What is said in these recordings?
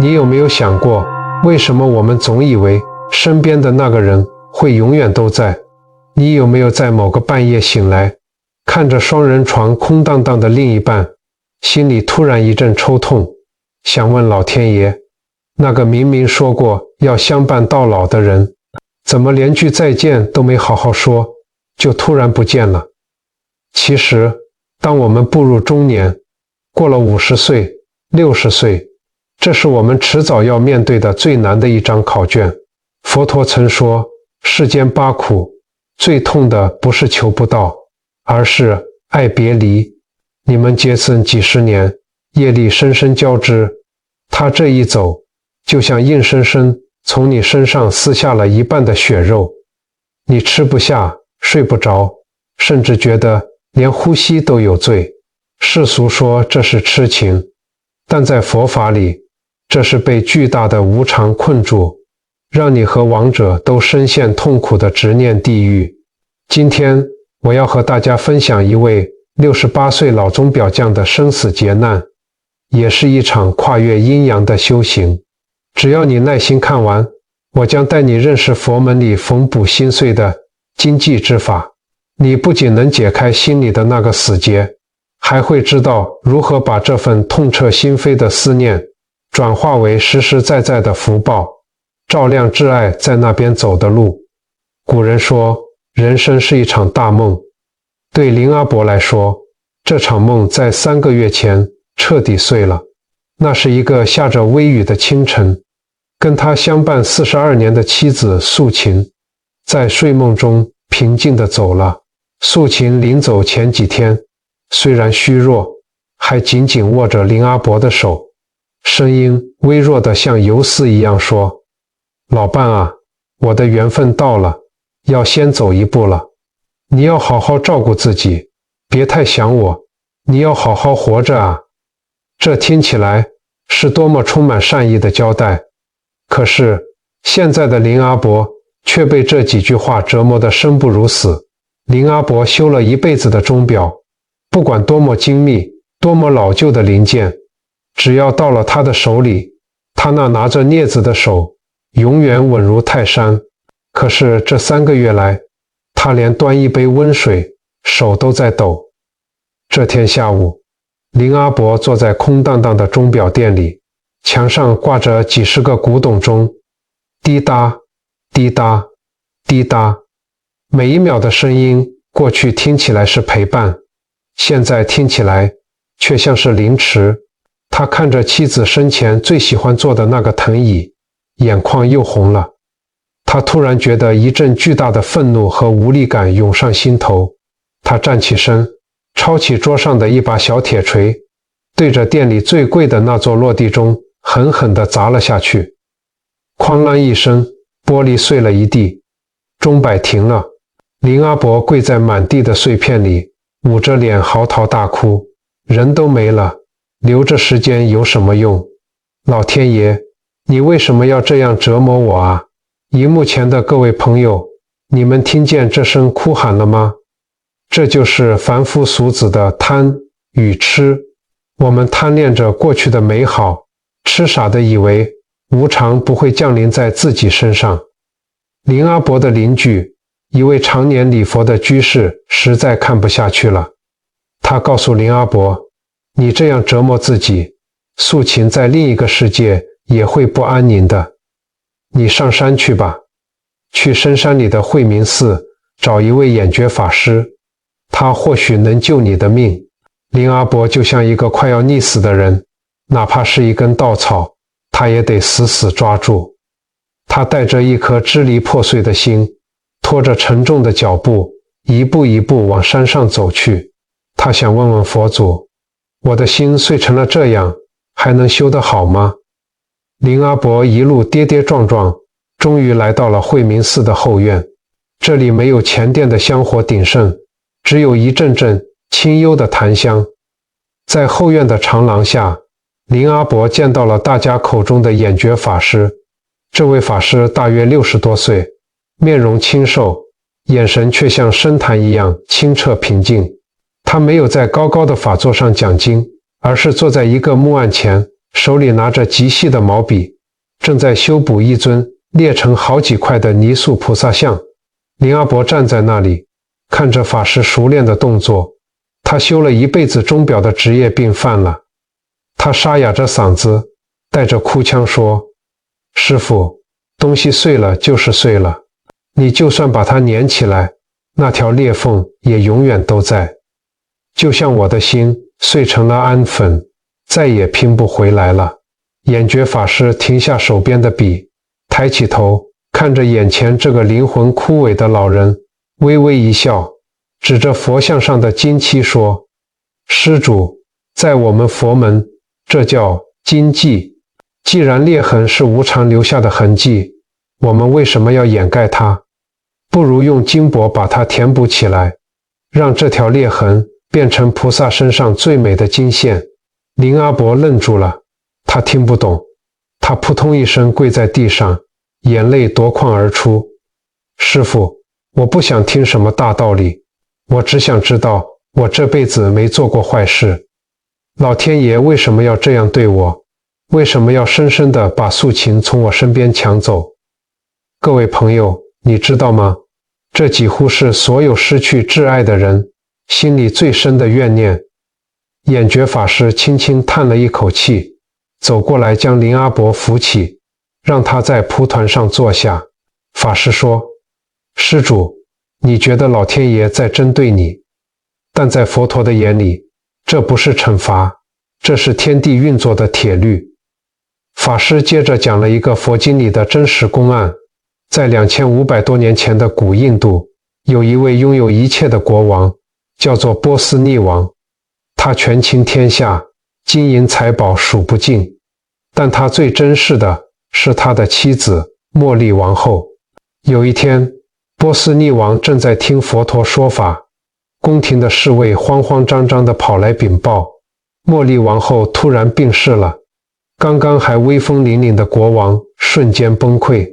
你有没有想过，为什么我们总以为身边的那个人会永远都在？你有没有在某个半夜醒来，看着双人床空荡荡的另一半，心里突然一阵抽痛，想问老天爷，那个明明说过要相伴到老的人，怎么连句再见都没好好说，就突然不见了？其实，当我们步入中年，过了50岁、60岁，这是我们迟早要面对的最难的一张考卷。佛陀曾说，世间8苦，最痛的不是求不到，而是爱别离。你们结僧几十年，业力深深交织，他这一走，就像硬生生从你身上撕下了一半的血肉，你吃不下，睡不着，甚至觉得连呼吸都有罪。世俗说这是痴情，但在佛法里，这是被巨大的无常困住，让你和亡者都深陷痛苦的执念地狱。今天我要和大家分享一位68岁老钟表匠的生死劫难，也是一场跨越阴阳的修行。只要你耐心看完，我将带你认识佛门里缝补心碎的经济之法。你不仅能解开心里的那个死结，还会知道如何把这份痛彻心扉的思念转化为实实在在的福报，照亮挚爱在那边走的路。古人说，人生是一场大梦。对林阿伯来说，这场梦在3个月前彻底碎了。那是一个下着微雨的清晨，跟他相伴42年的妻子素琴，在睡梦中平静地走了。素琴临走前几天，虽然虚弱，还紧紧握着林阿伯的手，声音微弱得像游丝一样说，老伴啊，我的缘分到了，要先走一步了。你要好好照顾自己，别太想我，你要好好活着啊。这听起来是多么充满善意的交代，可是现在的林阿伯却被这几句话折磨得生不如死。林阿伯修了一辈子的钟表，不管多么精密、多么老旧的零件，只要到了他的手里，他那拿着镊子的手永远稳如泰山。可是这3个月来，他连端一杯温水手都在抖。这天下午，林阿伯坐在空荡荡的钟表店里，墙上挂着几十个古董钟，滴答滴答滴答，每一秒的声音过去听起来是陪伴，现在听起来却像是凌迟。他看着妻子生前最喜欢坐的那个藤椅，眼眶又红了。他突然觉得一阵巨大的愤怒和无力感涌上心头。他站起身，抄起桌上的一把小铁锤，对着店里最贵的那座落地钟狠狠地砸了下去。哐啷一声，玻璃碎了一地，钟摆停了。林阿伯跪在满地的碎片里，捂着脸嚎啕大哭。人都没了，留着时间有什么用？老天爷，你为什么要这样折磨我啊？荧幕前的各位朋友，你们听见这声哭喊了吗？这就是凡夫俗子的贪与痴。我们贪恋着过去的美好，痴傻地以为无常不会降临在自己身上。林阿伯的邻居，一位常年礼佛的居士，实在看不下去了。他告诉林阿伯，你这样折磨自己，素琴在另一个世界也会不安宁的。你上山去吧，去深山里的慧明寺找一位眼觉法师，他或许能救你的命。林阿伯就像一个快要溺死的人，哪怕是一根稻草，他也得死死抓住。他带着一颗支离破碎的心，拖着沉重的脚步，一步一步往山上走去。他想问问佛祖，我的心碎成了这样，还能修得好吗？林阿伯一路跌跌撞撞，终于来到了慧明寺的后院。这里没有前殿的香火鼎盛，只有一阵阵清幽的檀香。在后院的长廊下，林阿伯见到了大家口中的眼觉法师。这位法师大约60多岁，面容清瘦，眼神却像深潭一样清澈平静。他没有在高高的法座上讲经，而是坐在一个木案前，手里拿着极细的毛笔，正在修补一尊裂成好几块的泥塑菩萨像。林阿伯站在那里，看着法师熟练的动作。他修了一辈子钟表的职业病犯了。他沙哑着嗓子，带着哭腔说：“师父，东西碎了就是碎了，你就算把它粘起来，那条裂缝也永远都在。就像我的心碎成了氨粉，再也拼不回来了。”眼觉法师停下手边的笔，抬起头，看着眼前这个灵魂枯萎的老人，微微一笑，指着佛像上的金漆说：“施主，在我们佛门，这叫金迹。既然裂痕是无常留下的痕迹，我们为什么要掩盖它？不如用金箔把它填补起来，让这条裂痕变成菩萨身上最美的金线。”林阿伯愣住了，他听不懂，他扑通一声跪在地上，眼泪夺眶而出：“师父，我不想听什么大道理，我只想知道我这辈子没做过坏事，老天爷为什么要这样对我？为什么要深深地把素琴从我身边抢走？”各位朋友，你知道吗？这几乎是所有失去挚爱的人心里最深的怨念。眼觉法师轻轻叹了一口气，走过来将林阿伯扶起，让他在蒲团上坐下。法师说：“施主，你觉得老天爷在针对你，但在佛陀的眼里，这不是惩罚，这是天地运作的铁律。”法师接着讲了一个佛经里的真实公案。在2500多年前的古印度，有一位拥有一切的国王，叫做波斯匿王。他权倾天下，金银财宝数不尽，但他最珍视的是他的妻子茉莉王后。有一天，波斯匿王正在听佛陀说法，宫廷的侍卫慌慌张张地跑来禀报，茉莉王后突然病逝了。刚刚还威风凛凛的国王瞬间崩溃，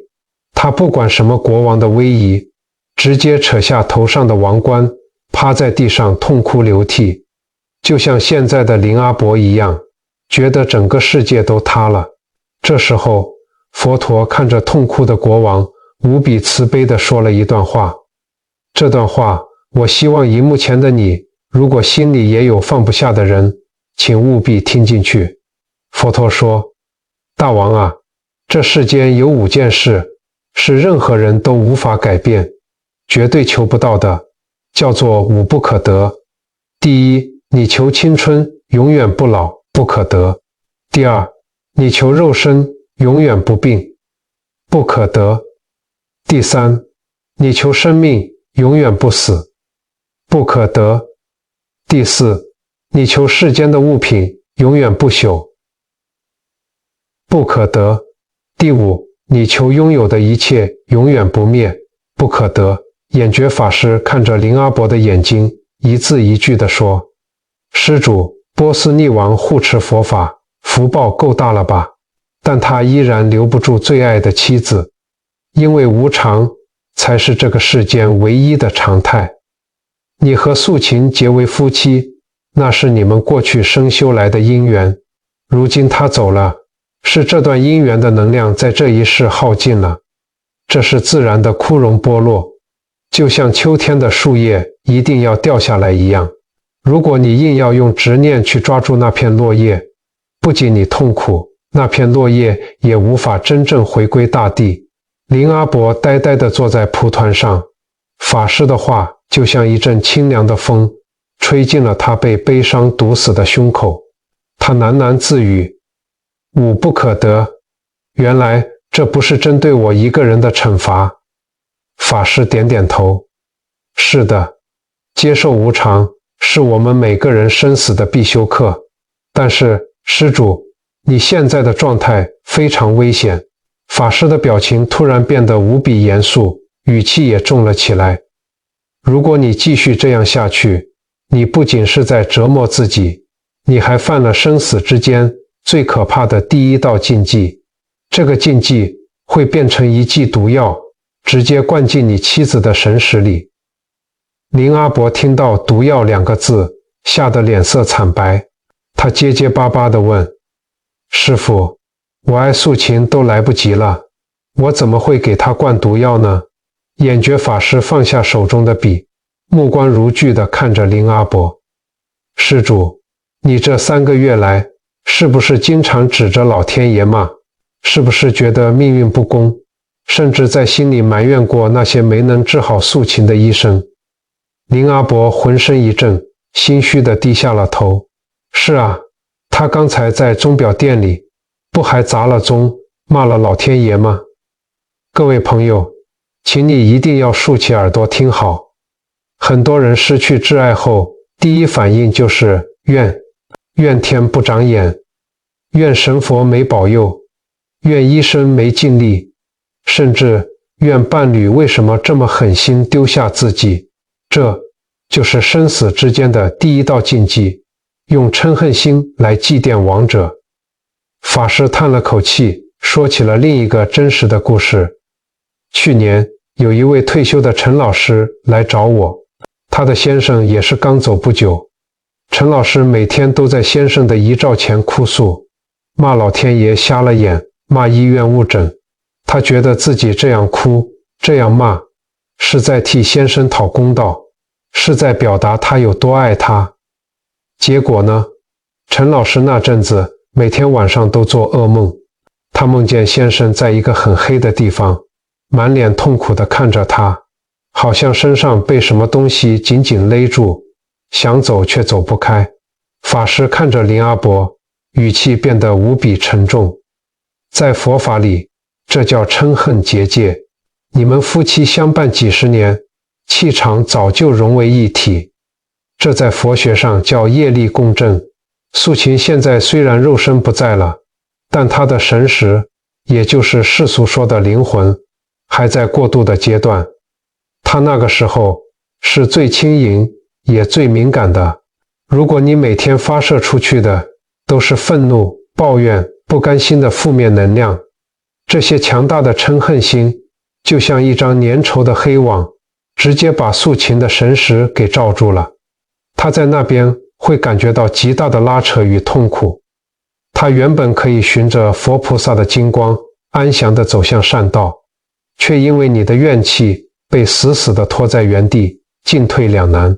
他不管什么国王的威仪，直接扯下头上的王冠，趴在地上痛哭流涕，就像现在的林阿伯一样，觉得整个世界都塌了。这时候，佛陀看着痛哭的国王，无比慈悲地说了一段话。这段话，我希望荧幕前的你，如果心里也有放不下的人，请务必听进去。佛陀说：“大王啊，这世间有5件事，是任何人都无法改变，绝对求不到的，叫做5不可得。第一，你求青春，永远不老，不可得。第二，你求肉身，永远不病，不可得。第三，你求生命，永远不死，不可得。第四，你求世间的物品，永远不朽，不可得。第五，你求拥有的一切永远不灭，不可得。”眼觉法师看着林阿伯的眼睛，一字一句地说：“施主，波斯匿王护持佛法，福报够大了吧？但他依然留不住最爱的妻子，因为无常才是这个世间唯一的常态。你和素琴结为夫妻，那是你们过去生修来的因缘，如今他走了，是这段因缘的能量在这一世耗尽了，这是自然的枯荣剥落，就像秋天的树叶一定要掉下来一样。如果你硬要用执念去抓住那片落叶，不仅你痛苦，那片落叶也无法真正回归大地。”林阿伯呆呆地坐在蒲团上，法师的话就像一阵清凉的风，吹进了他被悲伤堵死的胸口。他喃喃自语：“5不可得。原来这不是针对我一个人的惩罚。”法师点点头：“是的，接受无常是我们每个人生死的必修课。但是，施主，你现在的状态非常危险。”法师的表情突然变得无比严肃，语气也重了起来。“如果你继续这样下去，你不仅是在折磨自己，你还犯了生死之间最可怕的第1道禁忌。这个禁忌会变成一剂毒药，直接灌进你妻子的神识里。”林阿伯听到“毒药”2个字，吓得脸色惨白。他结结巴巴地问：“师傅，我爱素琴都来不及了，我怎么会给他灌毒药呢？眼觉法师放下手中的笔，目光如炬地看着林阿伯。施主，你这3个月来，是不是经常指着老天爷骂？是不是觉得命运不公，甚至在心里埋怨过那些没能治好素琴的医生？林阿伯浑身一震，心虚地低下了头。是啊，他刚才在钟表店里，不还砸了钟，骂了老天爷吗？各位朋友，请你一定要竖起耳朵听好。很多人失去挚爱后，第一反应就是怨天不长眼，怨神佛没保佑，怨医生没尽力，甚至怨伴侣为什么这么狠心丢下自己。这就是生死之间的第一道禁忌，用嗔恨心来祭奠亡者。法师叹了口气，说起了另一个真实的故事。去年有一位退休的陈老师来找我，他的先生也是刚走不久。陈老师每天都在先生的遗照前哭诉，骂老天爷瞎了眼，骂医院误诊。他觉得自己这样哭，这样骂，是在替先生讨公道，是在表达他有多爱他。结果呢，陈老师那阵子每天晚上都做噩梦，他梦见先生在一个很黑的地方，满脸痛苦地看着他，好像身上被什么东西紧紧勒住，想走却走不开。法师看着林阿伯，语气变得无比沉重。在佛法里，这叫嗔恨结界。你们夫妻相伴几十年，气场早就融为一体，这在佛学上叫业力共振。素琴现在虽然肉身不在了，但她的神识，也就是世俗说的灵魂，还在过渡的阶段。她那个时候是最轻盈也最敏感的。如果你每天发射出去的都是愤怒、抱怨、不甘心的负面能量，这些强大的嗔恨心就像一张粘稠的黑网，直接把素琴的神识给罩住了。她在那边会感觉到极大的拉扯与痛苦。她原本可以循着佛菩萨的金光安详地走向善道，却因为你的怨气被死死地拖在原地，进退两难。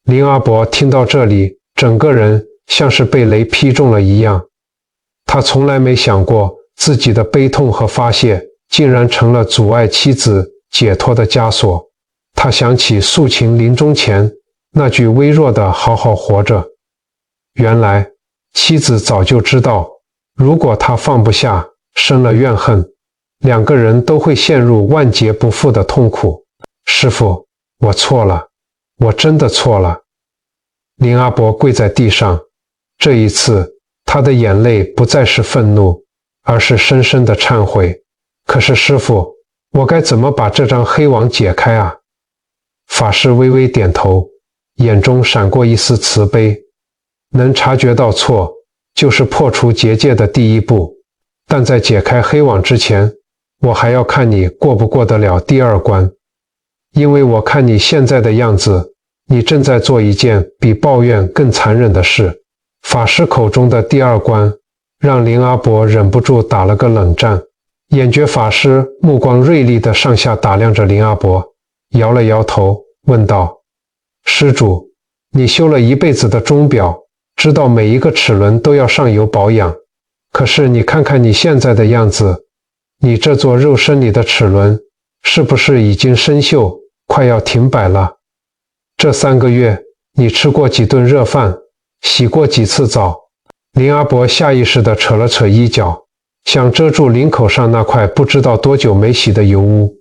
林阿伯听到这里，整个人像是被雷劈中了一样。他从来没想过自己的悲痛和发泄竟然成了阻碍妻子解脱的枷锁。他想起素琴临终前那句微弱的好好活着。原来妻子早就知道，如果他放不下，生了怨恨，两个人都会陷入万劫不复的痛苦。师父，我错了，我真的错了。林阿伯跪在地上，这一次他的眼泪不再是愤怒，而是深深的忏悔。可是师父，我该怎么把这张黑网解开啊？法师微微点头，眼中闪过一丝慈悲。能察觉到错，就是破除结界的第一步。但在解开黑网之前，我还要看你过不过得了第二关。因为我看你现在的样子，你正在做一件比抱怨更残忍的事。法师口中的第二关，让林阿伯忍不住打了个冷战。眼觉法师目光锐利地上下打量着林阿伯，摇了摇头，问道：施主，你修了一辈子的钟表，知道每一个齿轮都要上油保养，可是你看看你现在的样子，你这座肉身里的齿轮是不是已经生锈，快要停摆了？这3个月你吃过几顿热饭，洗过几次澡？林阿伯下意识地扯了扯衣角，想遮住领口上那块不知道多久没洗的油污。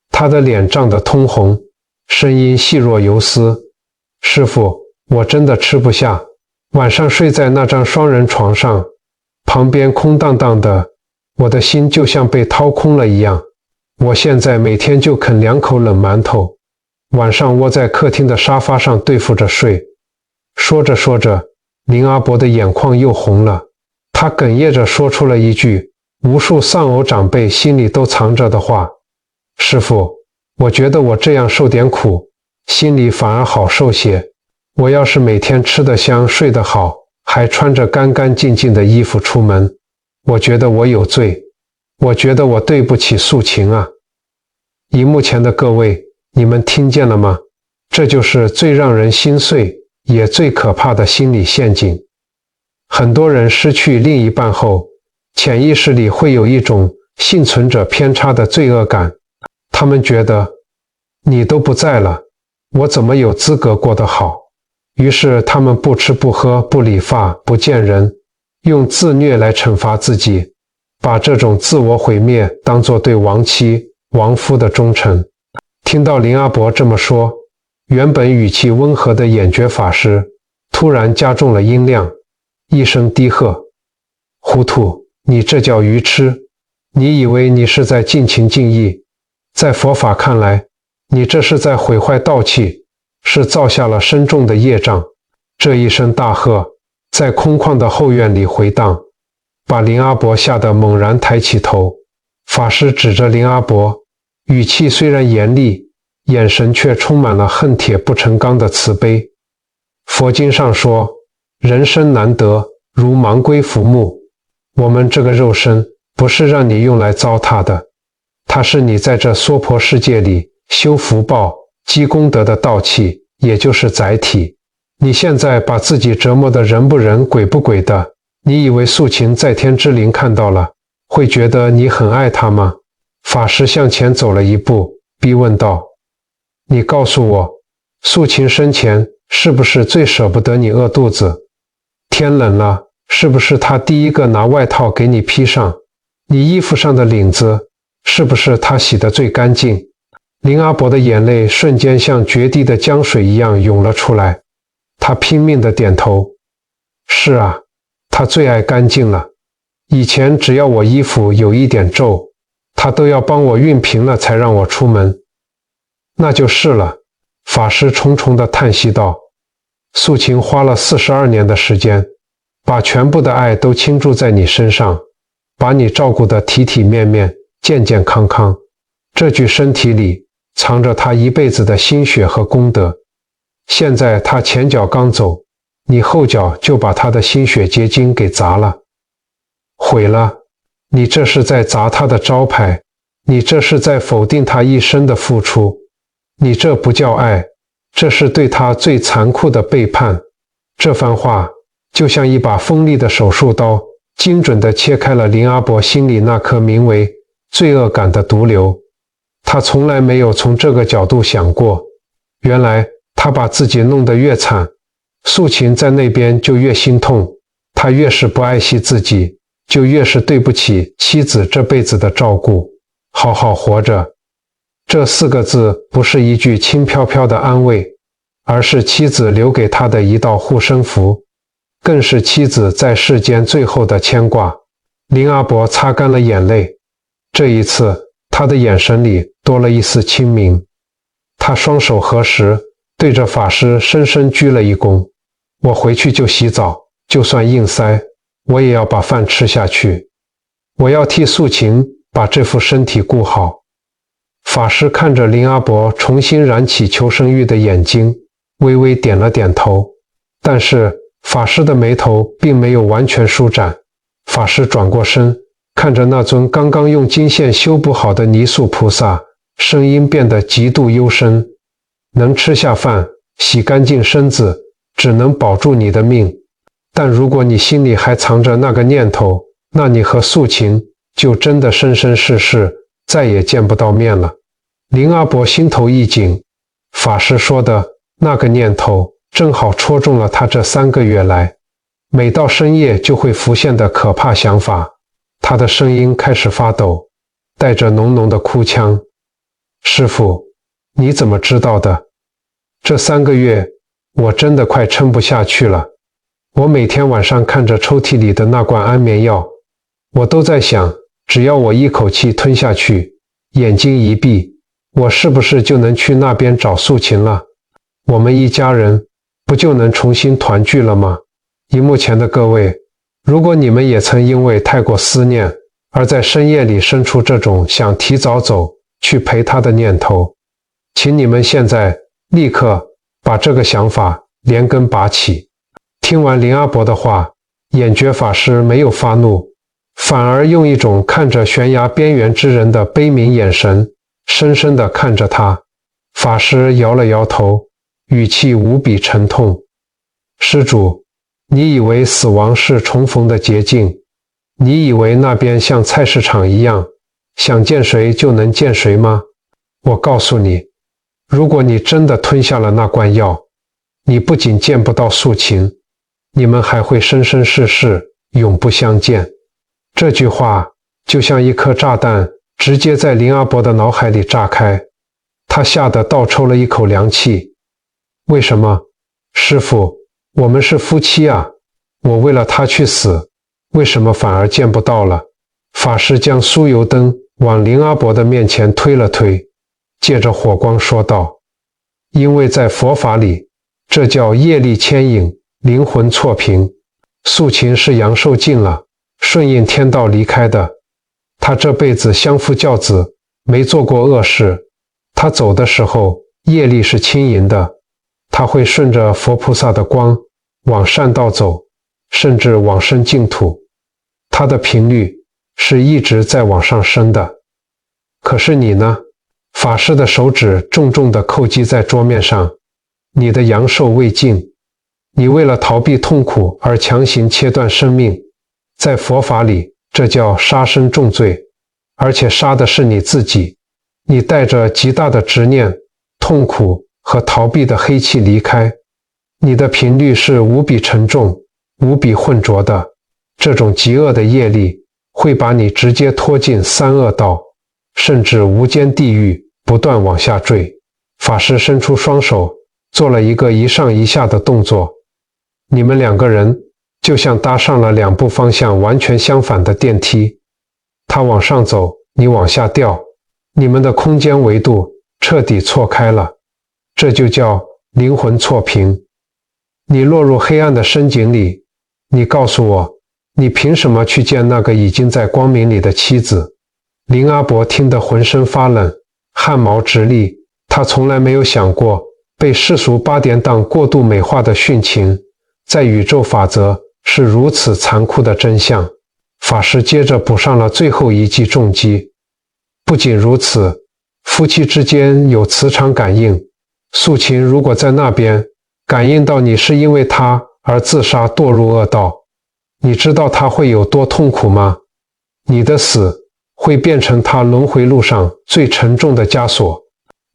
他的脸涨得通红，声音细若游丝：师父，我真的吃不下，晚上睡在那张双人床上，旁边空荡荡的，我的心就像被掏空了一样。我现在每天就啃2口冷馒头，晚上窝在客厅的沙发上对付着睡。说着说着，林阿伯的眼眶又红了，他哽咽着说出了一句无数丧偶长辈心里都藏着的话：师父，我觉得我这样受点苦，心里反而好受些。我要是每天吃得香，睡得好，还穿着干干净净的衣服出门，我觉得我有罪，我觉得我对不起素琴啊。荧幕前的各位，你们听见了吗？这就是最让人心碎也最可怕的心理陷阱。很多人失去另一半后，潜意识里会有一种幸存者偏差的罪恶感，他们觉得你都不在了，我怎么有资格过得好？于是他们不吃不喝不理发不见人，用自虐来惩罚自己，把这种自我毁灭当作对亡妻亡夫的忠诚。听到林阿伯这么说，原本语气温和的眼觉法师突然加重了音量，一声低喝：糊涂，你这叫愚痴，你以为你是在尽情尽意，在佛法看来，你这是在毁坏道气，是造下了深重的业障。这一声大喝在空旷的后院里回荡，把林阿伯吓得猛然抬起头。法师指着林阿伯，语气虽然严厉，眼神却充满了恨铁不成钢的慈悲。佛经上说，人生难得如盲龟浮木，我们这个肉身不是让你用来糟蹋的，它是你在这娑婆世界里修福报积功德的道气，也就是载体。你现在把自己折磨得人不人鬼不鬼的，你以为素琴在天之灵看到了，会觉得你很爱她吗？法师向前走了一步，逼问道：你告诉我，素琴生前是不是最舍不得你饿肚子？天冷了，是不是她第一个拿外套给你披上？你衣服上的领子，是不是她洗得最干净？林阿伯的眼泪瞬间像决堤的江水一样涌了出来，他拼命地点头。是啊，他最爱干净了。以前只要我衣服有一点皱，他都要帮我熨平了才让我出门。那就是了，法师重重地叹息道。素琴花了42年的时间，把全部的爱都倾注在你身上，把你照顾得体体面面健健康康，这具身体里藏着他一辈子的心血和功德。现在他前脚刚走，你后脚就把他的心血结晶给砸了，毁了。你这是在砸他的招牌，你这是在否定他一生的付出，你这不叫爱，这是对他最残酷的背叛。这番话就像一把锋利的手术刀，精准地切开了林阿伯心里那颗名为罪恶感的毒瘤。他从来没有从这个角度想过，原来他把自己弄得越惨，素琴在那边就越心痛。他越是不爱惜自己，就越是对不起妻子这辈子的照顾。好好活着，这4个字不是一句轻飘飘的安慰，而是妻子留给他的一道护身符，更是妻子在世间最后的牵挂。林阿伯擦干了眼泪，这一次他的眼神里多了一丝清明。他双手合十，对着法师深深鞠了一躬。我回去就洗澡，就算硬塞，我也要把饭吃下去。我要替素琴把这副身体顾好。法师看着林阿伯重新燃起求生欲的眼睛，微微点了点头。但是法师的眉头并没有完全舒展。法师转过身，看着那尊刚刚用金线修补好的泥塑菩萨，声音变得极度幽深。能吃下饭，洗干净身子，只能保住你的命。但如果你心里还藏着那个念头，那你和素琴就真的生生世世再也见不到面了。林阿伯心头一紧，法师说的那个念头正好戳中了他这3个月来每到深夜就会浮现的可怕想法。他的声音开始发抖，带着浓浓的哭腔。师父，你怎么知道的？这3个月我真的快撑不下去了。我每天晚上看着抽屉里的那罐安眠药，我都在想，只要我一口气吞下去，眼睛一闭，我是不是就能去那边找素琴了？我们一家人不就能重新团聚了吗？荧幕前的各位，如果你们也曾因为太过思念，而在深夜里生出这种想提早走去陪他的念头，请你们现在立刻把这个想法连根拔起。听完林阿伯的话，眼觉法师没有发怒，反而用一种看着悬崖边缘之人的悲悯眼神，深深地看着他。法师摇了摇头，语气无比沉痛。施主，你以为死亡是重逢的捷径？你以为那边像菜市场一样，想见谁就能见谁吗？我告诉你，如果你真的吞下了那罐药，你不仅见不到素琴，你们还会生生世世永不相见。这句话就像一颗炸弹，直接在林阿伯的脑海里炸开，他吓得倒抽了一口凉气。为什么？师父，我们是夫妻啊，我为了他去死，为什么反而见不到了？法师将酥油灯往林阿伯的面前推了推，借着火光说道：因为在佛法里，这叫业力牵引，灵魂错频。素琴是阳寿尽了，顺应天道离开的，他这辈子相夫教子，没做过恶事。他走的时候业力是轻盈的，他会顺着佛菩萨的光往善道走，甚至往生净土。他的频率是一直在往上升的。可是你呢？法师的手指重重地叩击在桌面上，你的阳寿未尽，你为了逃避痛苦而强行切断生命，在佛法里这叫杀生重罪，而且杀的是你自己。你带着极大的执念、痛苦和逃避的黑气离开，你的频率是无比沉重、无比浑浊的。这种极恶的业力会把你直接拖进三恶道，甚至无间地狱，不断往下坠。法师伸出双手，做了一个一上一下的动作。你们两个人就像搭上了两部方向完全相反的电梯，他往上走，你往下掉，你们的空间维度彻底错开了，这就叫灵魂错频。你落入黑暗的深井里，你告诉我，你凭什么去见那个已经在光明里的妻子？林阿伯听得浑身发冷，汗毛直立。他从来没有想过，被世俗八点档过度美化的殉情，在宇宙法则是如此残酷的真相。法师接着补上了最后一记重击。不仅如此，夫妻之间有磁场感应，素琴如果在那边感应到你是因为他而自杀堕入恶道，你知道他会有多痛苦吗？你的死会变成他轮回路上最沉重的枷锁。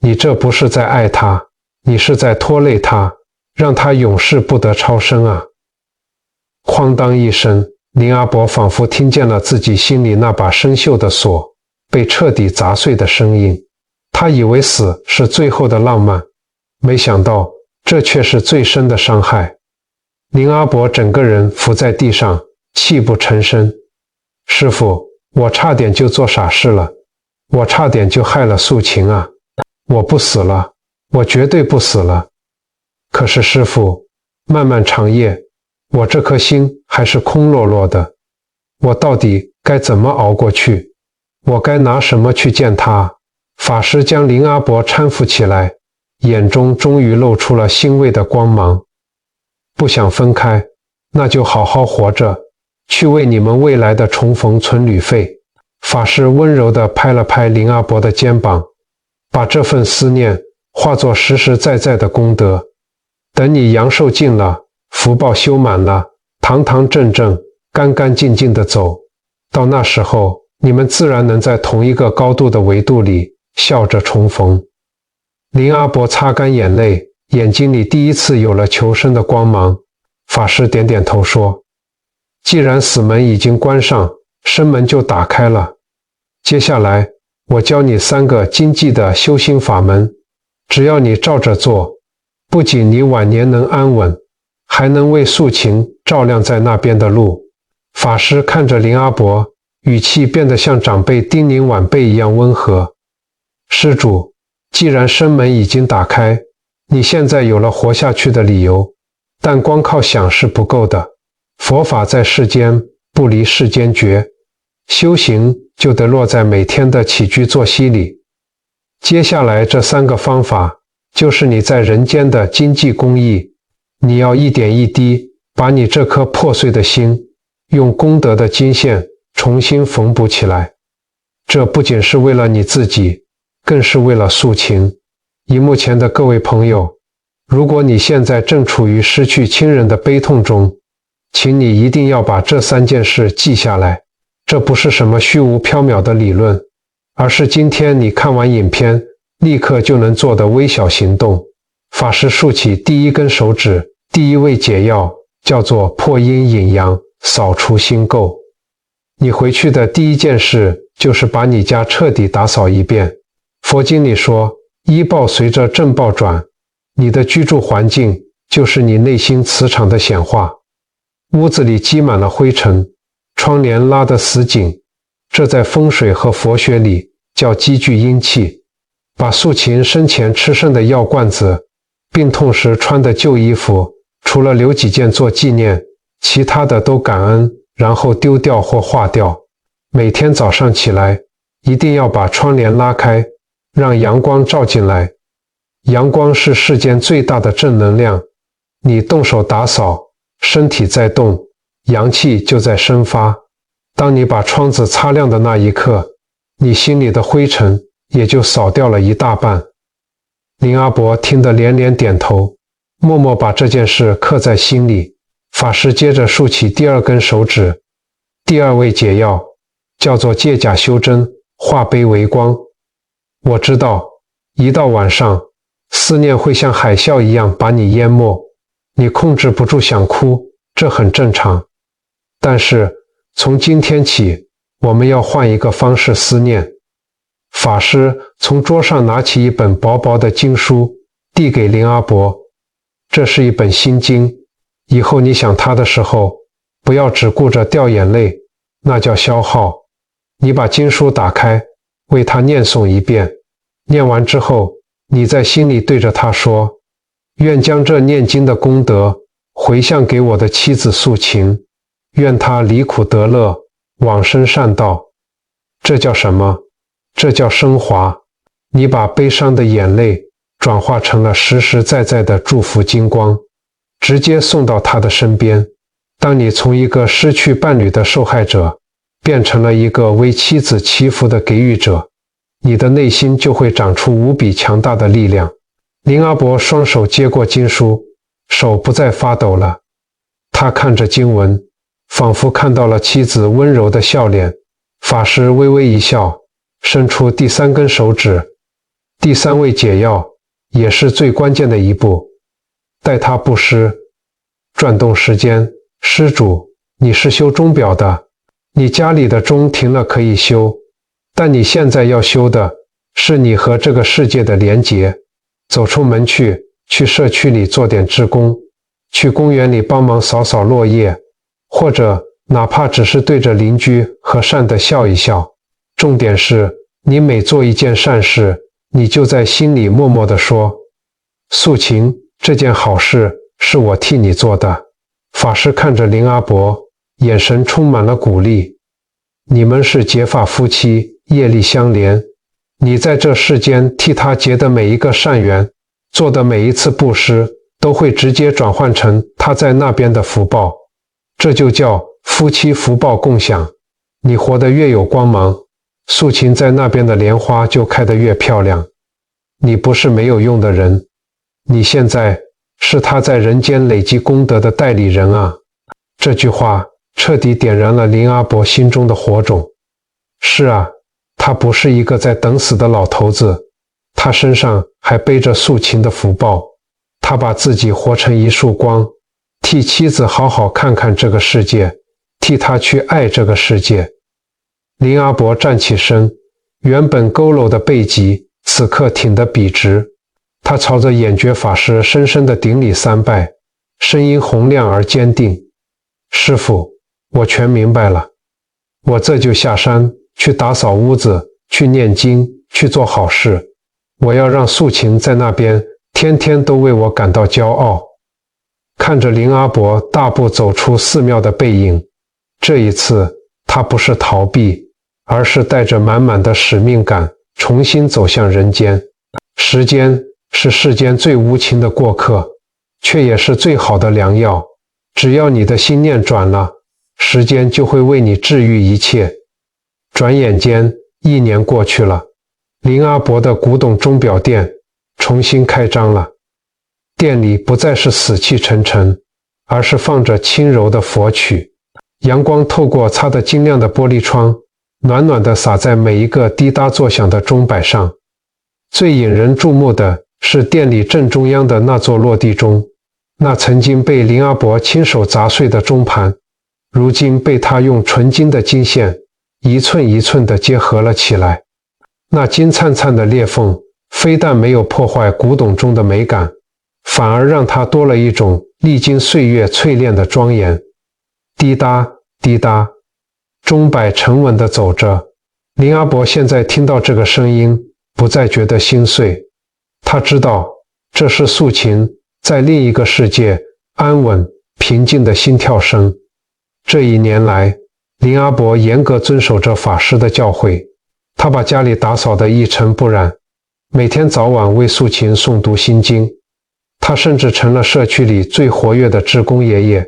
你这不是在爱他，你是在拖累他，让他永世不得超生啊！哐当一声，林阿伯仿佛听见了自己心里那把生锈的锁被彻底砸碎的声音。他以为死是最后的浪漫，没想到这却是最深的伤害。林阿伯整个人伏在地上，泣不成声。师父，我差点就做傻事了，我差点就害了素琴啊！我不死了，我绝对不死了。可是师父，漫漫长夜，我这颗心还是空落落的，我到底该怎么熬过去？我该拿什么去见他？法师将林阿伯搀扶起来，眼中终于露出了欣慰的光芒。不想分开，那就好好活着，去为你们未来的重逢存旅费。法师温柔地拍了拍林阿伯的肩膀，把这份思念化作实实在在的功德。等你阳寿尽了，福报修满了，堂堂正正、干干净净地走，到那时候，你们自然能在同一个高度的维度里笑着重逢。林阿伯擦干眼泪，眼睛里第一次有了求生的光芒。法师点点头说：既然死门已经关上，生门就打开了。接下来我教你3个经济的修心法门，只要你照着做，不仅你晚年能安稳，还能为素琴照亮在那边的路。法师看着林阿伯，语气变得像长辈叮咛晚辈一样温和。施主，既然生门已经打开，你现在有了活下去的理由，但光靠想是不够的。佛法在世间，不离世间绝，修行就得落在每天的起居作息里。接下来这3个方法，就是你在人间的经济公益。你要一点一滴把你这颗破碎的心，用功德的金线重新缝补起来。这不仅是为了你自己，更是为了素琴。荧幕前的各位朋友，如果你现在正处于失去亲人的悲痛中，请你一定要把这3件事记下来。这不是什么虚无缥缈的理论，而是今天你看完影片立刻就能做的微小行动。法师竖起第一根手指，第一味解药叫做破阴引阳，扫除心垢。你回去的第一件事就是把你家彻底打扫一遍。佛经里说，依报随着正报转，你的居住环境就是你内心磁场的显化。屋子里积满了灰尘，窗帘拉得死紧，这在风水和佛学里叫积聚阴气。把素琴生前吃剩的药罐子，病痛时穿的旧衣服，除了留几件做纪念，其他的都感恩，然后丢掉或化掉。每天早上起来，一定要把窗帘拉开，让阳光照进来。阳光是世间最大的正能量，你动手打扫，身体在动，阳气就在生发。当你把窗子擦亮的那一刻，你心里的灰尘也就扫掉了一大半。林阿伯听得连连点头，默默把这件事刻在心里。法师接着竖起第2根手指，第2味解药叫做借假修真，化悲为光。我知道，一到晚上，思念会像海啸一样把你淹没，你控制不住想哭，这很正常。但是从今天起，我们要换一个方式思念。法师从桌上拿起一本薄薄的经书，递给林阿伯。这是一本心经，以后你想它的时候，不要只顾着掉眼泪，那叫消耗。你把经书打开，为它念诵一遍，念完之后，你在心里对着它说，愿将这念经的功德回向给我的妻子素琴，愿她离苦得乐，往生善道。这叫什么？这叫升华。你把悲伤的眼泪转化成了实实在在的祝福金光，直接送到他的身边。当你从一个失去伴侣的受害者变成了一个为妻子祈福的给予者，你的内心就会长出无比强大的力量。林阿伯双手接过经书，手不再发抖了。他看着经文，仿佛看到了妻子温柔的笑脸。法师微微一笑，伸出第3根手指。第3味解药也是最关键的一步，待它布施。转动时间，施主，你是修钟表的，你家里的钟停了可以修，但你现在要修的是你和这个世界的连结。走出门去社区里做点志工，去公园里帮忙扫扫落叶，或者哪怕只是对着邻居和善地笑一笑。重点是，你每做一件善事，你就在心里默默地说，素琴，这件好事是我替你做的。法师看着林阿伯，眼神充满了鼓励。你们是结发夫妻，业力相连，你在这世间替他结的每一个善缘，做的每一次布施，都会直接转换成他在那边的福报。这就叫夫妻福报共享。你活得越有光芒，素琴在那边的莲花就开得越漂亮。你不是没有用的人，你现在是他在人间累积功德的代理人啊！这句话彻底点燃了林阿伯心中的火种。是啊，他不是一个在等死的老头子，他身上还背着素琴的福报。他把自己活成一束光，替妻子好好看看这个世界，替他去爱这个世界。林阿伯站起身，原本佝偻的背脊此刻挺得笔直。他朝着眼觉法师深深地顶礼3拜，声音洪亮而坚定。师父，我全明白了，我这就下山去打扫屋子，去念经，去做好事。我要让素琴在那边天天都为我感到骄傲。看着林阿伯大步走出寺庙的背影，这一次他不是逃避，而是带着满满的使命感重新走向人间。时间是世间最无情的过客，却也是最好的良药。只要你的心念转了，时间就会为你治愈一切。转眼间1年过去了，林阿伯的古董钟表店重新开张了。店里不再是死气沉沉，而是放着轻柔的佛曲，阳光透过擦得晶亮的玻璃窗，暖暖地洒在每一个滴答作响的钟摆上。最引人注目的是店里正中央的那座落地钟，那曾经被林阿伯亲手砸碎的钟盘，如今被他用纯金的金线一寸一寸地结合了起来。那金灿灿的裂缝非但没有破坏古董钟的美感，反而让它多了一种历经岁月淬炼的庄严。滴答滴答，钟摆沉稳地走着。林阿伯现在听到这个声音，不再觉得心碎。他知道这是素琴在另一个世界安稳平静的心跳声。这1年来，林阿伯严格遵守着法师的教诲，他把家里打扫得一尘不染，每天早晚为素琴诵读心经。他甚至成了社区里最活跃的志工爷爷，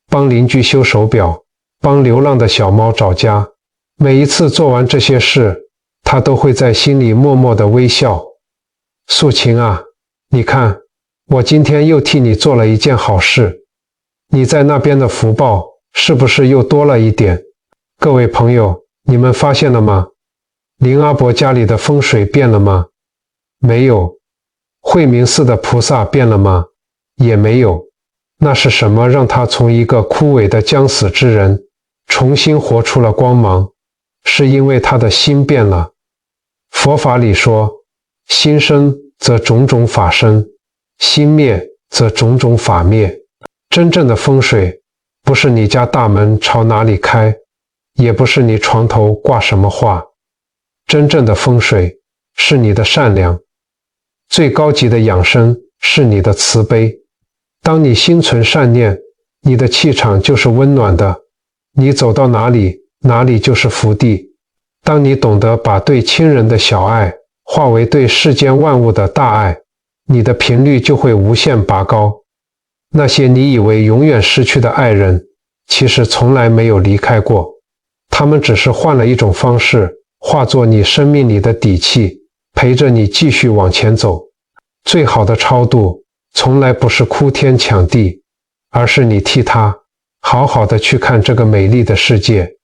帮邻居修手表，帮流浪的小猫找家。每一次做完这些事，他都会在心里默默地微笑。素琴啊，你看，我今天又替你做了一件好事，你在那边的福报是不是又多了一点？各位朋友，你们发现了吗？林阿伯家里的风水变了吗？没有。惠明寺的菩萨变了吗？也没有。那是什么让他从一个枯萎的将死之人重新活出了光芒？是因为他的心变了。佛法里说，心生则种种法生，心灭则种种法灭。真正的风水不是你家大门朝哪里开，也不是你床头挂什么画。真正的风水是你的善良。最高级的养生是你的慈悲。当你心存善念，你的气场就是温暖的，你走到哪里，哪里就是福地。当你懂得把对亲人的小爱化为对世间万物的大爱，你的频率就会无限拔高。那些你以为永远失去的爱人，其实从来没有离开过，他们只是换了一种方式，化作你生命里的底气，陪着你继续往前走。最好的超度从来不是哭天抢地，而是你替他好好的去看这个美丽的世界。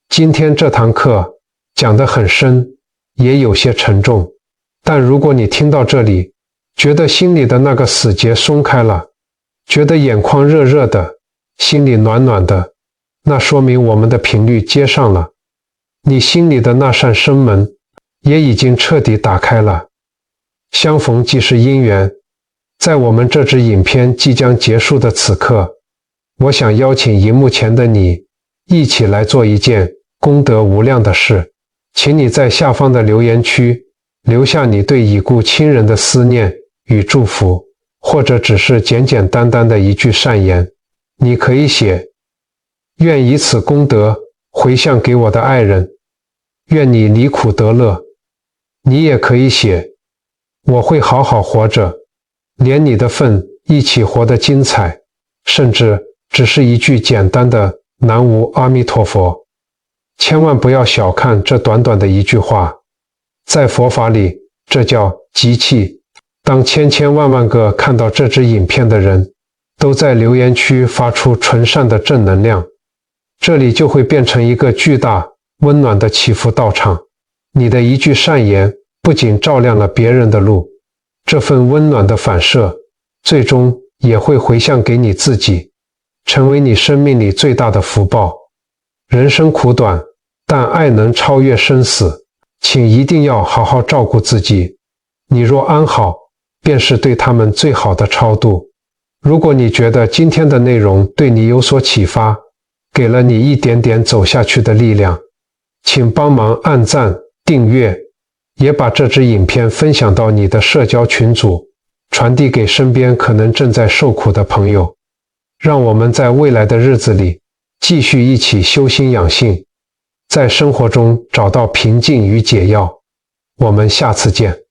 今天这堂课讲得很深，也有些沉重，但如果你听到这里，觉得心里的那个死结松开了，觉得眼眶热热的，心里暖暖的，那说明我们的频率接上了，你心里的那扇生门也已经彻底打开了。相逢即是因缘，在我们这支影片即将结束的此刻，我想邀请荧幕前的你一起来做一件功德无量的事。请你在下方的留言区留下你对已故亲人的思念与祝福，或者只是简简单单的一句善言。你可以写，愿以此功德回向给我的爱人，愿你离苦得乐。你也可以写，我会好好活着，连你的份一起活得精彩。甚至只是一句简单的南无阿弥陀佛。千万不要小看这短短的一句话，在佛法里这叫集气。当千千万万个看到这支影片的人都在留言区发出纯善的正能量，这里就会变成一个巨大温暖的祈福道场。你的一句善言不仅照亮了别人的路，这份温暖的反射最终也会回向给你自己，成为你生命里最大的福报。人生苦短，但爱能超越生死，请一定要好好照顾自己。你若安好，便是对他们最好的超度。如果你觉得今天的内容对你有所启发，给了你一点点走下去的力量，请帮忙按赞、订阅，也把这支影片分享到你的社交群组，传递给身边可能正在受苦的朋友。让我们在未来的日子里继续一起修心养性，在生活中找到平静与解药。我们下次见。